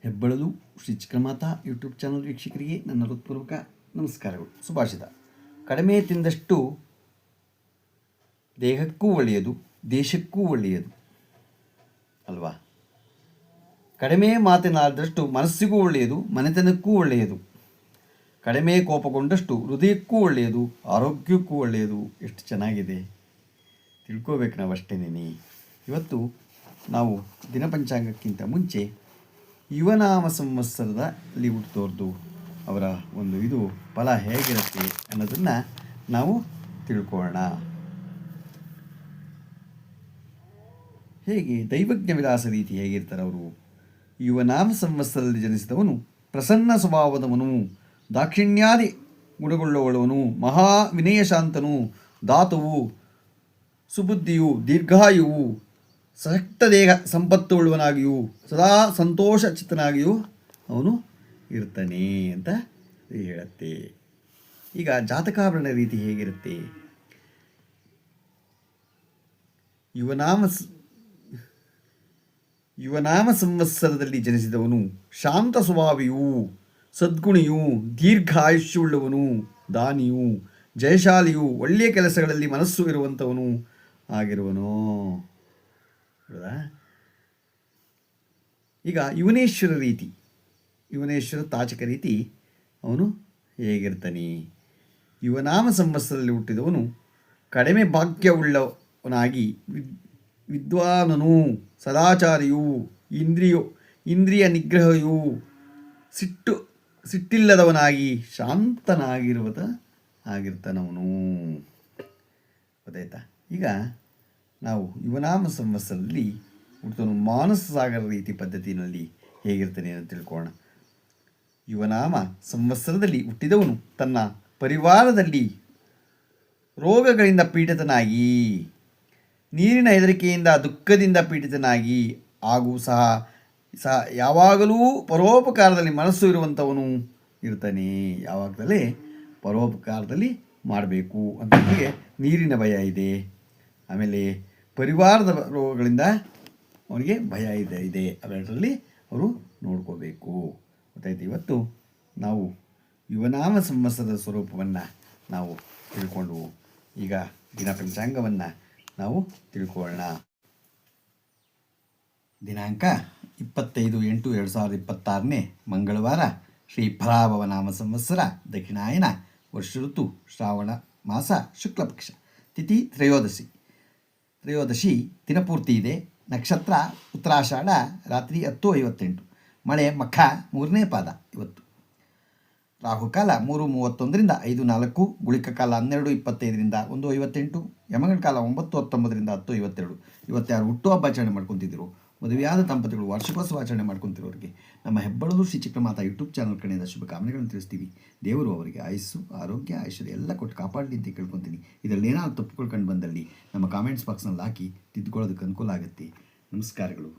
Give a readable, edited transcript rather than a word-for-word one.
ಹೆಬ್ಬಳಲು Shri Chikkamata YouTube channel ವೀಕ್ಷಕರಿಗೆ ನನ್ನ ಹೃತ್ಪೂರ್ವಕ ನಮಸ್ಕಾರಗಳು. ಸುಭಾಷಿತ: ಕಡಿಮೆ ತಿಂದಷ್ಟು ದೇಹಕ್ಕೂ ಒಳ್ಳೆಯದು, ದೇಶಕ್ಕೂ ಒಳ್ಳೆಯದು ಅಲ್ವಾ. ಕಡಿಮೆ ಮಾತನಾಡಿದಷ್ಟು ಮನಸ್ಸಿಗೂ ಒಳ್ಳೆಯದು, ಮನೆತನಕ್ಕೂ ಒಳ್ಳೆಯದು. ಕಡಿಮೆ ಕೋಪಗೊಂಡಷ್ಟು ಹೃದಯಕ್ಕೂ ಒಳ್ಳೆಯದು, ಆರೋಗ್ಯಕ್ಕೂ ಒಳ್ಳೆಯದು. ಎಷ್ಟು ಚೆನ್ನಾಗಿದೆ, ತಿಳ್ಕೋಬೇಕು ನಾವು ಅಷ್ಟೇನೇ. ಇವತ್ತು ನಾವು ದಿನಪಂಚಾಂಗಕ್ಕಿಂತ ಮುಂಚೆ ಯುವನಾಮ ಸಂವತ್ಸರದಲ್ಲಿ ಹುಟ್ಟಿದವ್ರದ್ದು ಅವರ ಒಂದು ಫಲ ಹೇಗಿರುತ್ತೆ ಅನ್ನೋದನ್ನು ನಾವು ತಿಳ್ಕೊಳ್ಳೋಣ. ಹೇಗೆ ದೈವಜ್ಞ ವಿಲಾಸ ರೀತಿ ಹೇಗಿರ್ತಾರೆ ಅವರು. ಯುವನಾಮ ಸಂವತ್ಸರದಲ್ಲಿ ಜನಿಸಿದವನು ಪ್ರಸನ್ನ ಸ್ವಭಾವದವನು, ದಾಕ್ಷಿಣ್ಯಾದಿ ಗುಣಗೊಳ್ಳುವವನು, ಮಹಾ ವಿನಯಶಾಂತನು, ದಾತವು, ಸುಬುದ್ಧಿಯು, ದೀರ್ಘಾಯುವು, ಸಶಕ್ತ ದೇಹ ಸಂಪತ್ತು ಉಳ್ಳುವನಾಗಿಯೂ ಸದಾ ಸಂತೋಷ ಚಿತ್ತನಾಗಿಯೂ ಅವನು ಇರ್ತಾನೆ ಅಂತ ಹೇಳುತ್ತೆ. ಈಗ ಜಾತಕಾಭರಣ ರೀತಿ ಹೇಗಿರುತ್ತೆ. ಯುವನಾಮ ಸಂವತ್ಸರದಲ್ಲಿ ಜನಿಸಿದವನು ಶಾಂತ ಸ್ವಭಾವಿಯೂ, ಸದ್ಗುಣಿಯೂ, ದೀರ್ಘ ಆಯುಷ್ಯವುಳ್ಳವನು, ದಾನಿಯೂ, ಜಯಶಾಲಿಯೂ, ಒಳ್ಳೆಯ ಕೆಲಸಗಳಲ್ಲಿ ಮನಸ್ಸು ಇರುವಂಥವನು ಆಗಿರುವನು. ಈಗ ಯುವನೇಶ್ವರ ತಾಚಕ ರೀತಿ ಅವನು ಹೇಗಿರ್ತಾನೆ. ಯುವನಾಮ ಸಂವತ್ಸರದಲ್ಲಿ ಹುಟ್ಟಿದವನು ಕಡಿಮೆ ಭಾಗ್ಯವುಳ್ಳವನಾಗಿ ವಿದ್ವಾನನು, ಸದಾಚಾರಿಯೂ, ಇಂದ್ರಿಯ ನಿಗ್ರಹಯೂ, ಸಿಟ್ಟಿಲ್ಲದವನಾಗಿ ಆಗಿರ್ತಾನವನು. ಗೊತ್ತಾಯ್ತಾ. ಈಗ ನಾವು ಯುವನಾಮ ಸಂವತ್ಸರದಲ್ಲಿ ಹುಟ್ಟಿದವನು ಮಾನಸ ಸಾಗರ ರೀತಿ ಪದ್ಧತಿಯಲ್ಲಿ ಹೇಗಿರ್ತಾನೆ ಅಂತ ತಿಳ್ಕೊಳ್ಳೋಣ. ಯುವನಾಮ ಸಂವತ್ಸರದಲ್ಲಿ ಹುಟ್ಟಿದವನು ತನ್ನ ಪರಿವಾರದಲ್ಲಿ ರೋಗಗಳಿಂದ ಪೀಡಿತನಾಗಿ, ನೀರಿನ ಹೆದರಿಕೆಯಿಂದ ದುಃಖದಿಂದ ಪೀಡಿತನಾಗಿ ಹಾಗೂ ಸಹ ಯಾವಾಗಲೂ ಪರೋಪಕಾರದಲ್ಲಿ ಮನಸ್ಸು ಇರುವಂಥವನು ಇರ್ತಾನೆ. ಯಾವಾಗಲೇ ಪರೋಪಕಾರದಲ್ಲಿ ಮಾಡಬೇಕು ಅಂತ. ನಮಗೆ ನೀರಿನ ಭಯ ಇದೆ, ಆಮೇಲೆ ಪರಿವಾರದ ರೋಗಗಳಿಂದ ಅವನಿಗೆ ಭಯ ಇದೆ. ಅವೆರಡರಲ್ಲಿ ಅವರು ನೋಡ್ಕೋಬೇಕು. ಗೊತ್ತಾಯ್ತು. ಇವತ್ತು ನಾವು ಯುವನಾಮ ಸಂವತ್ಸರದ ಸ್ವರೂಪವನ್ನು ನಾವು ತಿಳ್ಕೊಂಡು ಈಗ ದಿನ ಪಂಚಾಂಗವನ್ನು ನಾವು ತಿಳ್ಕೊಳ್ಳೋಣ. ದಿನಾಂಕ 25/8/2026 ಮಂಗಳವಾರ, ಶ್ರೀ ಫಲಾಭವ ನಾಮ ಸಂವತ್ಸರ, ದಕ್ಷಿಣಾಯನ, ವರ್ಷ ಋತು ಶ್ರಾವಣ ಮಾಸ, ಶುಕ್ಲಪಕ್ಷ, ತಿಥಿ ತ್ರಯೋದಶಿ ದಿನಪೂರ್ತಿ ಇದೆ. ನಕ್ಷತ್ರ ಉತ್ತರಾಷಾಢ, ರಾತ್ರಿ 10:58, ಮಳೆ ಮಖ 3ನೇ ಪಾದ. ಇವತ್ತು ರಾಹುಕಾಲ 3:31 5:04, ಗುಳಿಕ ಕಾಲ 12:25 1:58, ಯಮಗಂಡ ಕಾಲ 9:19 10:52. ಇವತ್ತಾರು ಹುಟ್ಟುಹಬ್ಬ ಆಚರಣೆ ಮಾಡ್ಕೊತಿದ್ರು, ಮದುವೆಯಾದ ದಂಪತಿಗಳು ವಾರ್ಷಿಕೋತ್ಸವ ಆಚರಣೆ ಮಾಡ್ಕೊತಿರೋರಿಗೆ ನಮ್ಮ ಹೆಬ್ಬಳಲು ಶ್ರೀ ಚಿಕ್ಕಮಾತಾ ಯೂಟ್ಯೂಬ್ ಚಾನಲ್ ಕಡೆಯಿಂದ ಶುಭಕಾಮನೆಗಳನ್ನು ತಿಳಿಸ್ತೀವಿ. ದೇವರು ಅವರಿಗೆ ಆಯುಸ್ಸು, ಆರೋಗ್ಯ, ಐಶ್ವರ್ಯ ಎಲ್ಲ ಕೊಟ್ಟು ಕಾಪಾಡಲಿ ಅಂತ ಕೇಳ್ಕೊತೀನಿ. ಇದರಲ್ಲಿ ಏನಾದ್ರು ತಪ್ಪುಗಳು ಕಂಡು ಬಂದಲ್ಲಿ ನಮ್ಮ ಕಾಮೆಂಟ್ಸ್ ಬಾಕ್ಸ್ನಲ್ಲಿ ಹಾಕಿ ತಿದ್ದುಕೊಳ್ಳೋದಕ್ಕೆ ಅನುಕೂಲ ಆಗುತ್ತೆ. ನಮಸ್ಕಾರಗಳು.